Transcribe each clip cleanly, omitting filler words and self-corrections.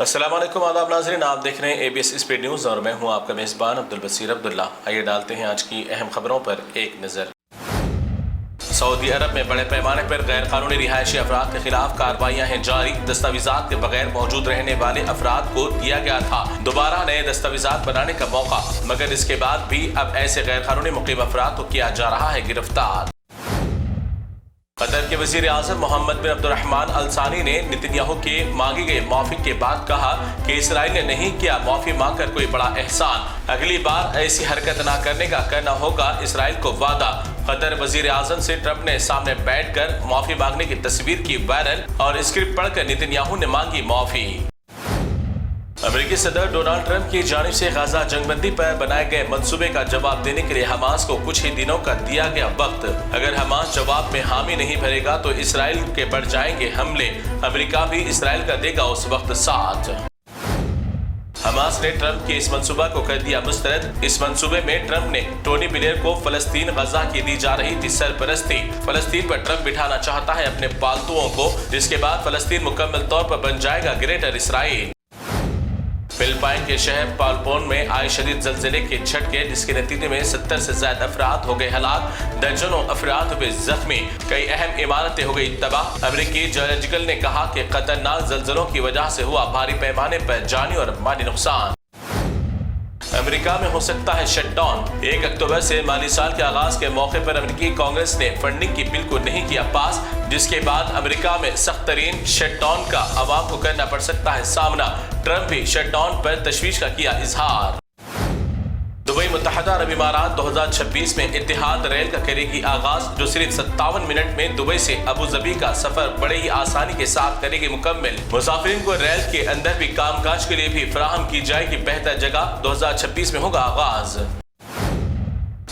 अस्सलाम वालेकुम, आदाब नाज़रीन, आप देख रहे हैं ABS स्पीड न्यूज़ और मैं हूं आपका मेज़बान अब्दुल बसीर अब्दुल्ला। आइए डालते हैं आज की अहम खबरों पर एक नज़र। सऊदी अरब में बड़े पैमाने पर गैर कानूनी रिहायशी अफराद के खिलाफ कार्रवाइयां हैं जारी। दस्तावेजात के बगैर मौजूद रहने वाले अफराद को दिया गया था दोबारा नए दस्तावेजात बनाने का मौका, मगर इसके बाद भी अब ऐसे गैर कानूनी मुकीम अफराद को किया जा रहा है गिरफ्तार। कतर के वजीर आज़म मोहम्मद बिन अब्दुर्रहमान अल सानी ने नेतन्याहू के मांगी गई माफी के बाद कहा कि इसराइल ने नहीं किया माफी मांगकर कोई बड़ा एहसान, अगली बार ऐसी हरकत ना करने का करना होगा इसराइल को वादा। कतर वजीर आज़म से ट्रंप ने सामने बैठकर माफी मांगने की तस्वीर की वायरल और स्क्रिप्ट पढ़कर नेतन्याहू ने मांगी माफी। अमेरिकी सदर डोनाल्ड ट्रंप की जानिब से गाजा जंगबंदी पर बनाए गए मंसूबे का जवाब देने के लिए हमास को कुछ ही दिनों का दिया गया वक्त। अगर हमास जवाब में हामी नहीं भरेगा तो इसराइल के बढ़ जाएंगे हमले, अमेरिका भी इसराइल का देगा उस वक्त साथ। हमास ने ट्रंप के इस मंसूबा को कर दिया मुस्तरद। इस मंसूबे में ट्रंप ने टोनी ब्लेयर को फलस्तीन गजा की दी जा रही थी सरपरस्ती। फलस्तीन पर ट्रंप बिठाना चाहता है अपने पालतुओं को, जिसके बाद फलस्तीन मुकम्मल तौर पर बन जाएगा ग्रेटर इसराइल। फिलिपाइन के शहर पालपोन में आए शदीद ज़लज़ले के झटके, जिसके नतीजे में 70 से ज्यादा अफराद हो गए हलाक, दर्जनों अफराद हुए जख्मी, कई अहम इमारतें हो गई तबाह। अमेरिकी जियोलॉजिकल ने कहा कि खतरनाक ज़लज़लों की वजह से हुआ भारी पैमाने पर जानी और माली नुकसान। अमेरिका में हो सकता है शटडाउन। 1 अक्टूबर से माली साल के आगाज के मौके पर अमेरिकी कांग्रेस ने फंडिंग की बिल को नहीं किया पास, जिसके बाद अमेरिका में सख्त तरीन शटडाउन का आवाम को करना पड़ सकता है सामना। ट्रंप भी शटडाउन पर तशवीश का किया इजहार। दुबई मुत्तहदा अरब इमारात 2026 में इत्तिहाद रेल का करेगी आगाज, जो सिर्फ 57 मिनट में दुबई से अबू धाबी का सफर बड़े ही आसानी के साथ करेगी मुकम्मल। मुसाफिरीन को रेल के अंदर भी कामकाज के लिए भी फराहम की जाएगी बेहतर जगह। 2026 में होगा आगाज।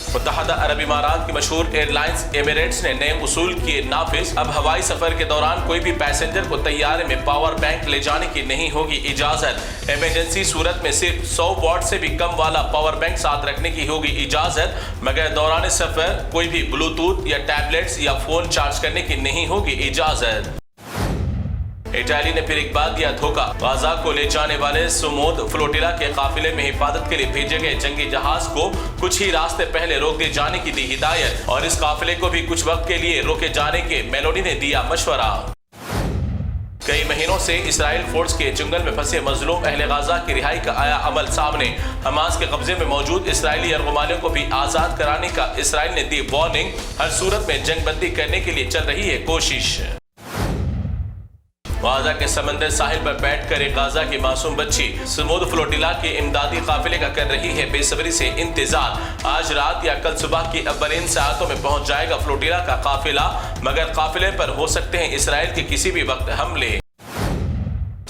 मुत्तहदा अरब इमारात की मशहूर एयरलाइंस एमिरेट्स ने नए उसूल किए नाफिज। अब हवाई सफर के दौरान कोई भी पैसेंजर को तैयारे में पावर बैंक ले जाने की नहीं होगी इजाजत। इमरजेंसी सूरत में सिर्फ 100 वॉट से भी कम वाला पावर बैंक साथ रखने की होगी इजाजत, मगर दौरान सफर कोई भी ब्लूटूथ या टैबलेट्स या फोन चार्ज करने की नहीं होगी इजाजत। इटाली ने फिर एक बार दिया धोखा। गाजा को ले जाने वाले सुमोद फ्लोटिला के काफिले में हिफाजत के लिए भेजे गए जंगी जहाज को कुछ ही रास्ते पहले रोक दिए जाने की दी हिदायत, और इस काफिले को भी कुछ वक्त के लिए रोके जाने के मेलोडी ने दिया मशवरा। कई महीनों से इसराइल फोर्स के जंगल में फंसे मजलूम अहले गाजा की रिहाई का आया अमल सामने। हमास के कब्जे में मौजूद इसराइली अरगुमानियों को भी आजाद कराने का इसराइल ने दी वार्निंग। हर सूरत में जंगबंदी करने के लिए चल रही है कोशिश। गाजा के समंदर साहिल पर बैठकर एक गाजा की मासूम बच्ची सुमोद फ्लोटिला के इमदादी काफिले का कर रही है बेसब्री से इंतजार। आज रात या कल सुबह की अव्वलीन सातों में पहुंच जाएगा फ्लोटिला का काफिला, मगर काफिले पर हो सकते हैं इसराइल के किसी भी वक्त हमले।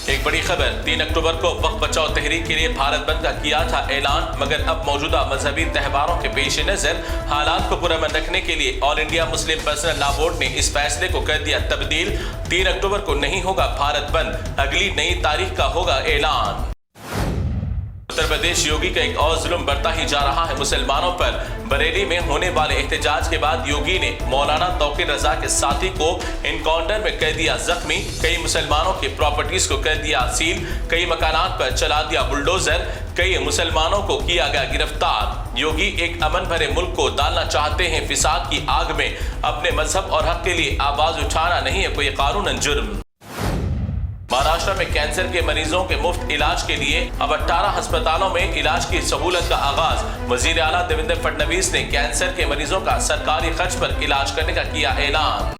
एक बड़ी खबर, 3 अक्टूबर को वक्त बचाओ तहरीक के लिए भारत बंद का किया था ऐलान, मगर अब मौजूदा मजहबी त्योहारों के पेश नजर हालात को पुरअमन रखने के लिए all India Muslim personal law board ने इस फैसले को कर दिया तब्दील। 3 अक्टूबर को नहीं होगा भारत बंद, अगली नई तारीख का होगा ऐलान। उत्तर प्रदेश योगी का एक और जुल्म बढ़ता ही जा रहा है मुसलमानों पर। बरेली में होने वाले एहतजाज के बाद योगी ने मौलाना तौकीर रजा के साथी को एनकाउंटर में कर दिया जख्मी, कई मुसलमानों की प्रॉपर्टीज को कर दिया सील, कई मकानात पर चला दिया बुलडोजर, कई मुसलमानों को किया गया गिरफ्तार। योगी एक अमन भरे मुल्क को डालना चाहते हैं फिसाद की आग में। अपने मजहब और हक के लिए आवाज उठाना नहीं है कोई कानूनन जुर्म। महाराष्ट्र में कैंसर के मरीजों के मुफ्त इलाज के लिए अब 18 अस्पतालों में इलाज की सहूलत का आगाज। वजीर आला देवेंद्र फडणवीस ने कैंसर के मरीजों का सरकारी खर्च पर इलाज करने का किया ऐलान।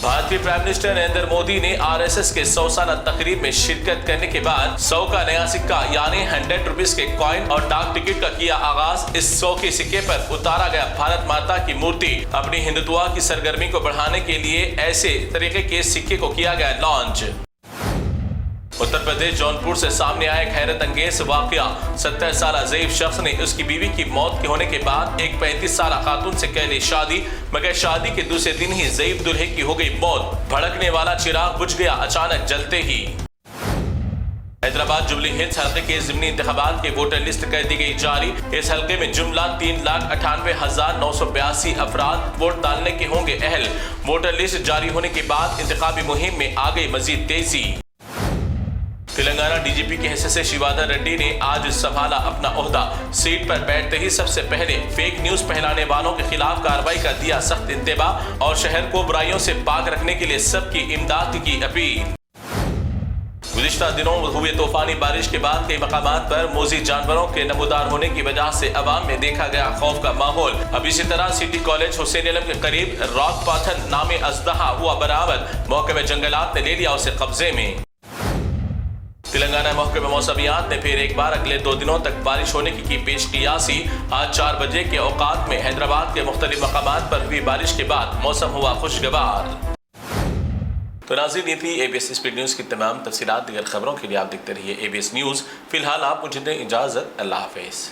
भारतीय प्राइम मिनिस्टर नरेंद्र मोदी ने RSS के 100 साला तकरीब में शिरकत करने के बाद 100 का नया सिक्का यानी 100 रुपीज के कॉइन और डाक टिकट का किया आगाज। इस 100 के सिक्के पर उतारा गया भारत माता की मूर्ति। अपनी हिंदुत्व की सरगर्मी को बढ़ाने के लिए ऐसे तरीके के सिक्के को किया गया लॉन्च। उत्तर प्रदेश जौनपुर से सामने आया एक हैरत अंगेज वाकया। 70 साला ज़ईफ शख्स ने उसकी बीवी की मौत के होने के बाद एक 35 साला खातून से कर ली शादी, मगर शादी के दूसरे दिन ही ज़ईफ दूल्हे की हो गई मौत। भड़कने वाला चिराग बुझ गया अचानक जलते ही। हैदराबाद जुबली हिल्स हल्के के ज़िमनी इंतखाबात के वोटर लिस्ट कर दी गई जारी। इस हल्के में जुमला 3,98,982 अफराद वोट डालने के होंगे अहल। वोटर लिस्ट जारी होने के बाद इंतखाबी मुहिम में आ गई मजीद तेजी। تلنگانہ ڈی جی پی کے حصے سے شیوادر ریڈی نے آج سنبھالا اپنا عہدہ. سیٹ پر بیٹھتے ہی سب سے پہلے فیک نیوز پھیلانے والوں کے خلاف کارروائی کا دیا سخت انتباہ اور شہر کو برائیوں سے پاک رکھنے کے لیے سب کی امداد کی اپیل. گزشتہ دنوں ہوئے طوفانی بارش کے بعد کئی مقامات پر موذی جانوروں کے نمودار ہونے کی وجہ سے عوام میں دیکھا گیا خوف کا ماحول. اب اسی طرح سٹی کالج حسین علم کے قریب راک پاتھن نامی اژدہا ہوا برآمد. محکمہ جنگلات نے لے لیا اسے قبضے میں. تلنگانہ محکمہ موسمیات نے پھر ایک بار اگلے 2 دنوں تک بارش ہونے کی پیش قیاسی. آج 4 بجے کے اوقات میں حیدرآباد کے مختلف مقامات پر ہوئی بارش کے بعد موسم ہوا خوشگوار. تو ناظرین یہ تھی اے بی ایس اسپیڈ نیوز کی تمام تفصیلات. دیگر خبروں کے لیے آپ دیکھتے رہیے اے بی ایس نیوز. فی الحال آپ مجھے دیں اجازت. اللہ حافظ.